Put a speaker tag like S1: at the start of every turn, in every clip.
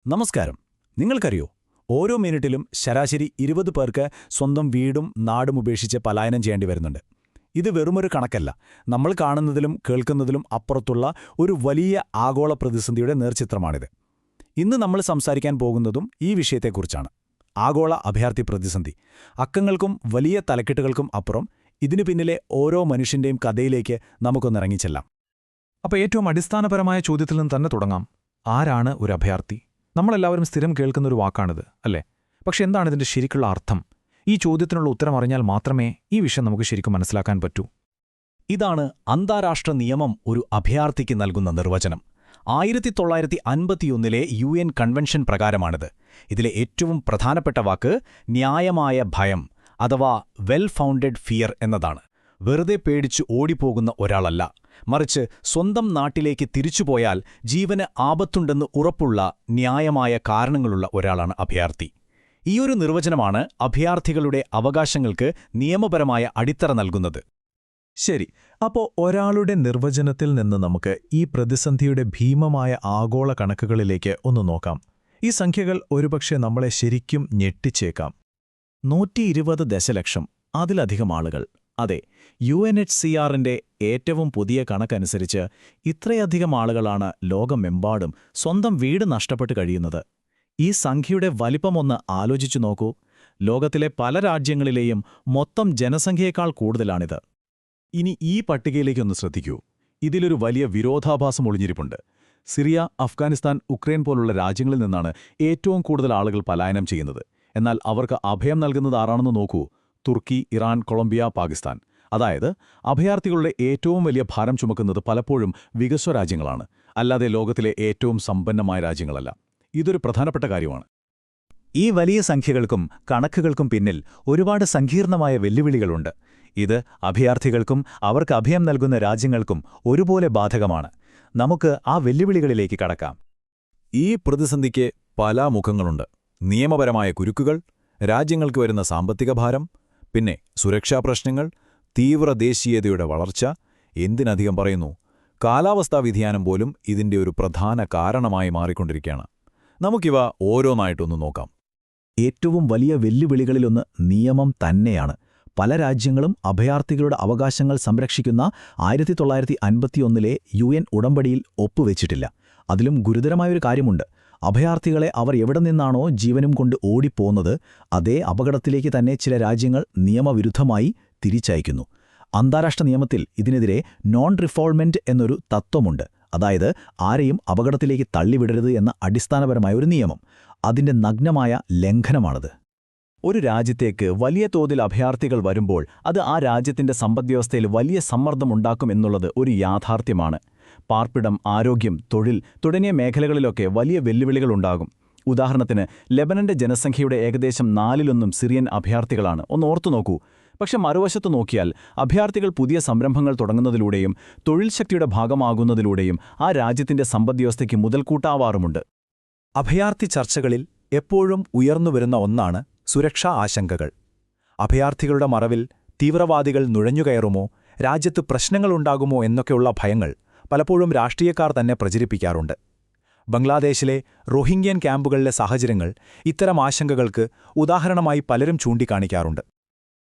S1: നമസ്കാരം. നിങ്ങൾക്കറിയോ, ഓരോ മിനിറ്റിലും ശരാശരി 20 പേർക്ക് സ്വന്തം വീടും നാടും ഉപേക്ഷിച്ച് പലായനം ചെയ്യേണ്ടി വരുന്നുണ്ട്. ഇത് വെറുമൊരു കണക്കല്ല, നമ്മൾ കാണുന്നതിലും കേൾക്കുന്നതിലും അപ്പുറത്തുള്ള ഒരു വലിയ ആഗോള പ്രതിസന്ധിയുടെ നേർചിത്രമാണിത്. ഇന്ന് നമ്മൾ സംസാരിക്കാൻ പോകുന്നതും ഈ വിഷയത്തെക്കുറിച്ചാണ്. ആഗോള അഭയാർത്ഥി പ്രതിസന്ധി. അക്കങ്ങൾക്കും വലിയ തലക്കെട്ടുകൾക്കും അപ്പുറം ഇതിനു പിന്നിലെ ഓരോ മനുഷ്യന്റെയും കഥയിലേക്ക് നമുക്കൊന്നിറങ്ങിച്ചെല്ലാം.
S2: അപ്പോൾ ഏറ്റവും അടിസ്ഥാനപരമായ ചോദ്യത്തിൽ നിന്ന് തന്നെ തുടങ്ങാം. ആരാണ് ഒരു അഭയാർത്ഥി? നമ്മളെല്ലാവരും സ്ഥിരം കേൾക്കുന്നൊരു വാക്കാണിത്, അല്ലേ? പക്ഷെ എന്താണ് ഇതിന്റെ ശരിക്കുള്ള അർത്ഥം? ഈ ചോദ്യത്തിനുള്ള ഉത്തരം അറിഞ്ഞാൽ മാത്രമേ ഈ വിഷയം നമുക്ക് ശരിക്കും മനസ്സിലാക്കാൻ പറ്റൂ.
S1: ഇതാണ് അന്താരാഷ്ട്ര നിയമം ഒരു അഭയാർത്ഥിക്ക് നൽകുന്ന നിർവചനം. 1951 UN കൺവെൻഷൻ പ്രകാരമാണിത്. ഇതിലെ ഏറ്റവും പ്രധാനപ്പെട്ട വാക്ക് ന്യായമായ ഭയം അഥവാ വെൽ ഫൗണ്ടഡ് ഫിയർ എന്നതാണ്. വെറുതെ പേടിച്ച് ഓടിപ്പോകുന്ന ഒരാളല്ല, മറിച്ച് സ്വന്തം നാട്ടിലേക്ക് തിരിച്ചുപോയാൽ ജീവന് ആപത്തുണ്ടെന്ന് ഉറപ്പുള്ള ന്യായമായ കാരണങ്ങളുള്ള ഒരാളാണ് അഭയാർത്ഥി. ഈയൊരു നിർവചനമാണ് അഭയാർത്ഥികളുടെ അവകാശങ്ങൾക്ക് നിയമപരമായ അടിത്തറ നൽകുന്നത്.
S2: ശരി, അപ്പോൾ ഒരാളുടെ നിർവചനത്തിൽ നിന്ന് നമുക്ക് ഈ പ്രതിസന്ധിയുടെ ഭീമമായ ആഗോള കണക്കുകളിലേക്ക് ഒന്ന് നോക്കാം. ഈ സംഖ്യകൾ ഒരുപക്ഷെ നമ്മളെ ശരിക്കും ഞെട്ടിച്ചേക്കാം. 120 ദശലക്ഷം, അതിലധികം ആളുകൾ. അതെ, UNHCRന്റെ ഏറ്റവും പുതിയ കണക്കനുസരിച്ച് ഇത്രയധികം ആളുകളാണ് ലോകമെമ്പാടും സ്വന്തം വീട് നഷ്ടപ്പെട്ട് കഴിയുന്നത്. ഈ സംഖ്യയുടെ വലിപ്പമൊന്ന് ആലോചിച്ചു നോക്കൂ. ലോകത്തിലെ പല രാജ്യങ്ങളിലെയും മൊത്തം ജനസംഖ്യയേക്കാൾ കൂടുതലാണിത്.
S1: ഇനി ഈ പട്ടികയിലേക്കൊന്ന് ശ്രദ്ധിക്കൂ. ഇതിലൊരു വലിയ വിരോധാഭാസം ഒളിഞ്ഞിരിപ്പുണ്ട്. സിറിയ, അഫ്ഗാനിസ്ഥാൻ, ഉക്രൈൻ പോലുള്ള രാജ്യങ്ങളിൽ നിന്നാണ് ഏറ്റവും കൂടുതൽ ആളുകൾ പലായനം ചെയ്യുന്നത്. എന്നാൽ അവർക്ക് അഭയം നൽകുന്നത് ആരാണെന്ന് നോക്കൂ. തുർക്കി, ഇറാൻ, കൊളംബിയ, പാകിസ്ഥാൻ. അതായത് അഭയാർത്ഥികളുടെ ഏറ്റവും വലിയ ഭാരം ചുമക്കുന്നത് പലപ്പോഴും വികസ്വര രാജ്യങ്ങളാണ്, അല്ലാതെ ലോകത്തിലെ ഏറ്റവും സമ്പന്നമായ രാജ്യങ്ങളല്ല. ഇതൊരു പ്രധാനപ്പെട്ട കാര്യമാണ്.
S3: ഈ വലിയ സംഖ്യകൾക്കും കണക്കുകൾക്കും പിന്നിൽ ഒരുപാട് സങ്കീർണമായ വെല്ലുവിളികളുണ്ട്. ഇത് അഭയാർത്ഥികൾക്കും അവർക്ക് അഭയം നൽകുന്ന രാജ്യങ്ങൾക്കും ഒരുപോലെ ബാധകമാണ്. നമുക്ക് ആ വെല്ലുവിളികളിലേക്ക് കടക്കാം.
S1: ഈ പ്രതിസന്ധിക്ക് പല മുഖങ്ങളുണ്ട്. നിയമപരമായ കുരുക്കുകൾ, രാജ്യങ്ങൾക്ക് വരുന്ന സാമ്പത്തിക ഭാരം, പിന്നെ സുരക്ഷാ പ്രശ്നങ്ങൾ, തീവ്ര ദേശീയതയുടെ വളർച്ച, എന്തിനധികം പറയുന്നു, കാലാവസ്ഥാ വ്യതിയാനം പോലും ഇതിന്റെ ഒരു പ്രധാന കാരണമായി മാറിക്കൊണ്ടിരിക്കുകയാണ്. നമുക്കിവ ഓരോന്നായിട്ടൊന്ന് നോക്കാം.
S3: ഏറ്റവും വലിയ വെല്ലുവിളികളിലൊന്ന് നിയമം തന്നെയാണ്. പല രാജ്യങ്ങളും അഭയാർത്ഥികളുടെ അവകാശങ്ങൾ സംരക്ഷിക്കുന്ന 1951 UN ഉടമ്പടിയിൽ ഒപ്പുവെച്ചിട്ടില്ല. അതിലും ഗുരുതരമായൊരു കാര്യമുണ്ട്. അഭയാർത്ഥികളെ അവർ എവിടെ നിന്നാണോ ജീവനും കൊണ്ട് ഓടിപ്പോകുന്നത്, അതേ അപകടത്തിലേക്ക് തന്നെ ചില രാജ്യങ്ങൾ നിയമവിരുദ്ധമായി തിരിച്ചയക്കുന്നു. അന്താരാഷ്ട്ര നിയമത്തിൽ ഇതിനെതിരെ നോൺ റിഫോൾമെന്റ് എന്നൊരു തത്വമുണ്ട്. അതായത് ആരെയും അപകടത്തിലേക്ക് തള്ളിവിടരുത് എന്ന അടിസ്ഥാനപരമായ ഒരു നിയമം. അതിന്റെ നഗ്നമായ ലംഘനമാണത്.
S1: ഒരു രാജ്യത്തേക്ക് വലിയ തോതിൽ അഭയാർത്ഥികൾ വരുമ്പോൾ അത് ആ രാജ്യത്തിന്റെ സമ്പദ്വ്യവസ്ഥയിൽ വലിയ സമ്മർദ്ദമുണ്ടാക്കുമെന്നുള്ളത് ഒരു യാഥാർത്ഥ്യമാണ്. പാർപ്പിടം, ആരോഗ്യം, തൊഴിൽ തുടങ്ങിയ മേഖലകളിലൊക്കെ വലിയ വെല്ലുവിളികളുണ്ടാകും. ഉദാഹരണത്തിന്, ലെബനന്റെ ജനസംഖ്യയുടെ ഏകദേശം 4/1 സിറിയൻ അഭയാർത്ഥികളാണ്. ഒന്ന് ഓർത്തു നോക്കൂ. പക്ഷെ മറുവശത്ത് നോക്കിയാൽ അഭയാർത്ഥികൾ പുതിയ സംരംഭങ്ങൾ തുടങ്ങുന്നതിലൂടെയും തൊഴിൽ ശക്തിയുടെ ഭാഗമാകുന്നതിലൂടെയും ആ രാജ്യത്തിന്റെ സമ്പദ്വ്യവസ്ഥയ്ക്ക് മുതൽക്കൂട്ടാവാറുമുണ്ട്.
S3: അഭയാർത്ഥി ചർച്ചകളിൽ എപ്പോഴും ഉയർന്നുവരുന്ന ഒന്നാണ് സുരക്ഷാ ആശങ്കകൾ. അഭയാർത്ഥികളുടെ മറവിൽ തീവ്രവാദികൾ നുഴഞ്ഞുകയറുമോ, രാജ്യത്ത് പ്രശ്നങ്ങളുണ്ടാകുമോ എന്നൊക്കെയുള്ള ഭയങ്ങൾ പലപ്പോഴും രാഷ്ട്രീയക്കാർ തന്നെ പ്രചരിപ്പിക്കാറുണ്ട്. ബംഗ്ലാദേശിലെ റോഹിംഗ്യൻ ക്യാമ്പുകളിലെ സാഹചര്യങ്ങൾ ഇത്തരം ആശങ്കകൾക്ക് ഉദാഹരണമായി പലരും ചൂണ്ടിക്കാണിക്കാറുണ്ട്.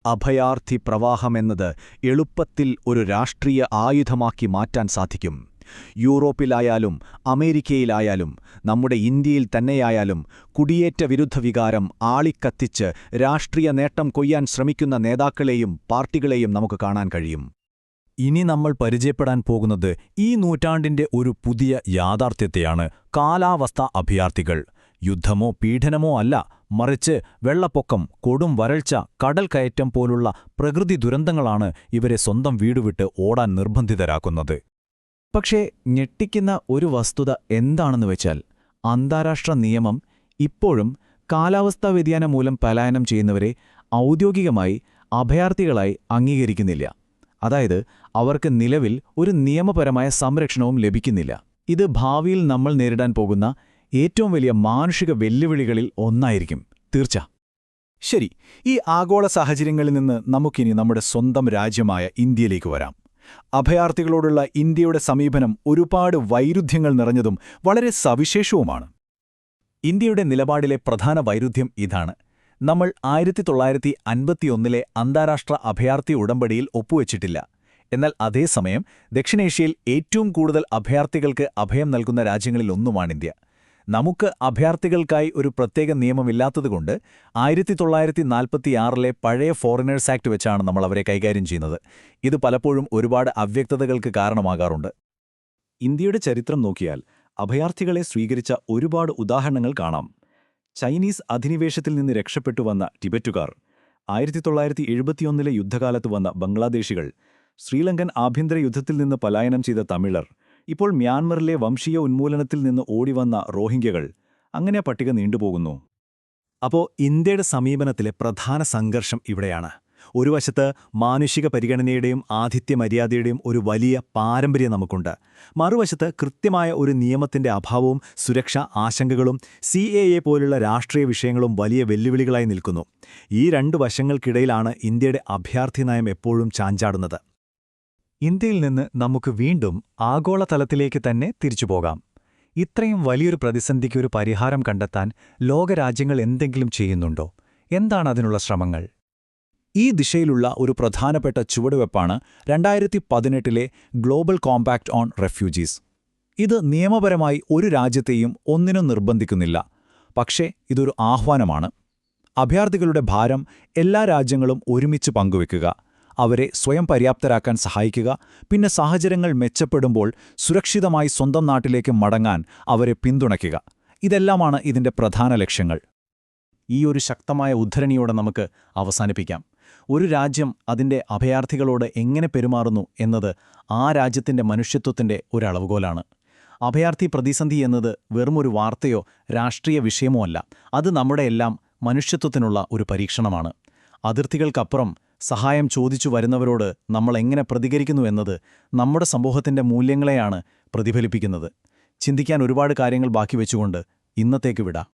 S1: അഭയാർത്ഥി പ്രവാഹമെന്നത് എളുപ്പത്തിൽ ഒരു രാഷ്ട്രീയ ആയുധമാക്കി മാറ്റാൻ സാധിക്കും. യൂറോപ്പിലായാലും അമേരിക്കയിലായാലും നമ്മുടെ ഇന്ത്യയിൽ തന്നെയായാലും കുടിയേറ്റ വിരുദ്ധ വികാരം ആളിക്കത്തിച്ച് രാഷ്ട്രീയ നേട്ടം കൊയ്യാൻ ശ്രമിക്കുന്ന നേതാക്കളെയും പാർട്ടികളെയും നമുക്ക് കാണാൻ കഴിയും.
S3: ഇനി നമ്മൾ പരിചയപ്പെടാൻ പോകുന്നത് ഈ നൂറ്റാണ്ടിന്റെ ഒരു പുതിയ യാഥാർത്ഥ്യത്തെയാണ്. കാലാവസ്ഥാ അഭയാർത്ഥികൾ. യുദ്ധമോ പീഡനമോ അല്ല, മറിച്ച് വെള്ളപ്പൊക്കം, കൊടും വരൾച്ച, കടൽ കയറ്റം പോലുള്ള പ്രകൃതി ദുരന്തങ്ങളാണ് ഇവരെ സ്വന്തം വീടുവിട്ട് ഓടാൻ നിർബന്ധിതരാക്കുന്നത്. പക്ഷേ ഞെട്ടിക്കുന്ന ഒരു വസ്തുത എന്താണെന്ന് വെച്ചാൽ, അന്താരാഷ്ട്ര നിയമം ഇപ്പോഴും കാലാവസ്ഥാ വ്യതിയാനം മൂലം പലായനം ചെയ്യുന്നവരെ ഔദ്യോഗികമായി അഭയാർത്ഥികളായി അംഗീകരിക്കുന്നില്ല. അതായത് അവർക്ക് നിലവിൽ ഒരു നിയമപരമായ സംരക്ഷണവും ലഭിക്കുന്നില്ല. ഇത് ഭാവിയിൽ നമ്മൾ നേരിടാൻ പോകുന്ന ഏറ്റവും വലിയ മാനുഷിക വെല്ലുവിളികളിൽ ഒന്നായിരിക്കും, തീർച്ച.
S1: ശരി, ഈ ആഗോള സാഹചര്യങ്ങളിൽ നിന്ന് നമുക്കിനി നമ്മുടെ സ്വന്തം രാജ്യമായ ഇന്ത്യയിലേക്ക് വരാം. അഭയാർത്ഥികളോടുള്ള ഇന്ത്യയുടെ സമീപനം ഒരുപാട് വൈരുദ്ധ്യങ്ങൾ നിറഞ്ഞതും വളരെ സവിശേഷവുമാണ്.
S3: ഇന്ത്യയുടെ നിലപാടിലെ പ്രധാന വൈരുദ്ധ്യം ഇതാണ്. നമ്മൾ 1951 അന്താരാഷ്ട്ര അഭയാർത്ഥി ഉടമ്പടിയിൽ ഒപ്പുവച്ചിട്ടില്ല. എന്നാൽ അതേസമയം ദക്ഷിണേഷ്യയിൽ ഏറ്റവും കൂടുതൽ അഭയാർത്ഥികൾക്ക് അഭയം നൽകുന്ന രാജ്യങ്ങളിലൊന്നുമാണിന്ത്യ. നമുക്ക് അഭയാർത്ഥികൾക്കായി ഒരു പ്രത്യേക നിയമമില്ലാത്തതുകൊണ്ട് 1946 പഴയ ഫോറിനേഴ്സ് ആക്ട് വെച്ചാണ് നമ്മൾ അവരെ കൈകാര്യം ചെയ്യുന്നത്. ഇത് പലപ്പോഴും ഒരുപാട് അവ്യക്തതകൾക്ക് കാരണമാകാറുണ്ട്. ഇന്ത്യയുടെ ചരിത്രം നോക്കിയാൽ അഭയാർത്ഥികളെ സ്വീകരിച്ച ഒരുപാട് ഉദാഹരണങ്ങൾ കാണാം. ചൈനീസ് അധിനിവേശത്തിൽ നിന്ന് രക്ഷപ്പെട്ടു വന്ന ടിബറ്റുകാർ, 1971 യുദ്ധകാലത്ത് വന്ന ബംഗ്ലാദേശികൾ, ശ്രീലങ്കൻ ആഭ്യന്തര യുദ്ധത്തിൽ നിന്ന് പലായനം ചെയ്ത തമിഴർ, ഇപ്പോൾ മ്യാൻമറിലെ വംശീയ ഉന്മൂലനത്തിൽ നിന്ന് ഓടിവന്ന റോഹിംഗ്യകൾ, അങ്ങനെ പട്ടിക നീണ്ടുപോകുന്നു. അപ്പോൾ ഇന്ത്യയുടെ സമീപനത്തിലെ പ്രധാന സംഘർഷം ഇവിടെയാണ്. ഒരു വശത്ത് മാനുഷിക പരിഗണനയുടെയും ആതിഥ്യമര്യാദയുടെയും ഒരു വലിയ പാരമ്പര്യം നമുക്കുണ്ട്. മറുവശത്ത് കൃത്യമായ ഒരു നിയമത്തിന്റെ അഭാവവും സുരക്ഷാ ആശങ്കകളും CAA പോലുള്ള രാഷ്ട്രീയ വിഷയങ്ങളും വലിയ വെല്ലുവിളികളായി നിൽക്കുന്നു. ഈ രണ്ടു വശങ്ങൾക്കിടയിലാണ് ഇന്ത്യയുടെ അഭയാർത്ഥി നയം എപ്പോഴും ചാഞ്ചാടുന്നത്.
S4: ഇന്ത്യയിൽ നിന്ന് നമുക്ക് വീണ്ടും ആഗോളതലത്തിലേക്ക് തന്നെ തിരിച്ചുപോകാം. ഇത്രയും വലിയൊരു പ്രതിസന്ധിക്ക് ഒരു പരിഹാരം കണ്ടെത്താൻ ലോകരാജ്യങ്ങൾ എന്തെങ്കിലും ചെയ്യുന്നുണ്ടോ? എന്താണ് അതിനുള്ള ശ്രമങ്ങൾ?
S3: ഈ ദിശയിലുള്ള ഒരു പ്രധാനപ്പെട്ട ചുവടുവെപ്പാണ് 2018 ഗ്ലോബൽ കോമ്പാക്ട് ഓൺ റെഫ്യൂജീസ്. ഇത് നിയമപരമായി ഒരു രാജ്യത്തെയും ഒന്നിനും നിർബന്ധിക്കുന്നില്ല. പക്ഷേ ഇതൊരു ആഹ്വാനമാണ്. അഭയാർത്ഥികളുടെ ഭാരം എല്ലാ രാജ്യങ്ങളും ഒരുമിച്ച് പങ്കുവെക്കുക, അവരെ സ്വയം പര്യാപ്തരാക്കാൻ സഹായിക്കുക, പിന്നെ സാഹചര്യങ്ങൾ മെച്ചപ്പെടുമ്പോൾ സുരക്ഷിതമായി സ്വന്തം നാട്ടിലേക്ക് മടങ്ങാൻ അവരെ പിന്തുണയ്ക്കുക. ഇതെല്ലാമാണ് ഇതിന്റെ പ്രധാന ലക്ഷ്യങ്ങൾ.
S1: ഈ ഒരു ശക്തമായ ഉദ്ധരണിയോടെ നമുക്ക് അവസാനിപ്പിക്കാം. ഒരു രാജ്യം അതിന്റെ അഭയാർത്ഥികളോട് എങ്ങനെ പെരുമാറുന്നു എന്നത് ആ രാജ്യത്തിന്റെ മനുഷ്യത്വത്തിന്റെ ഒരു അളവുകോലാണ്. അഭയാർത്ഥി പ്രതിസന്ധി എന്നത് വെറുമൊരു വാർത്തയോ രാഷ്ട്രീയ വിഷയമോ അല്ല. അത് നമ്മുടെയെല്ലാം മനുഷ്യത്വത്തിനുള്ള ഒരു പരീക്ഷണമാണ്. അതിർത്തികൾക്കപ്പുറം സഹായം ചോദിച്ചു വരുന്നവരോട് നമ്മൾ എങ്ങനെ പ്രതികരിക്കുന്നു എന്നത് നമ്മുടെ സമൂഹത്തിന്റെ മൂല്യങ്ങളെയാണ് പ്രതിഫലിപ്പിക്കുന്നത്. ചിന്തിക്കാൻ ഒരുപാട് കാര്യങ്ങൾ ബാക്കി വെച്ചുകൊണ്ട് ഇന്നത്തേക്ക് വിടാം.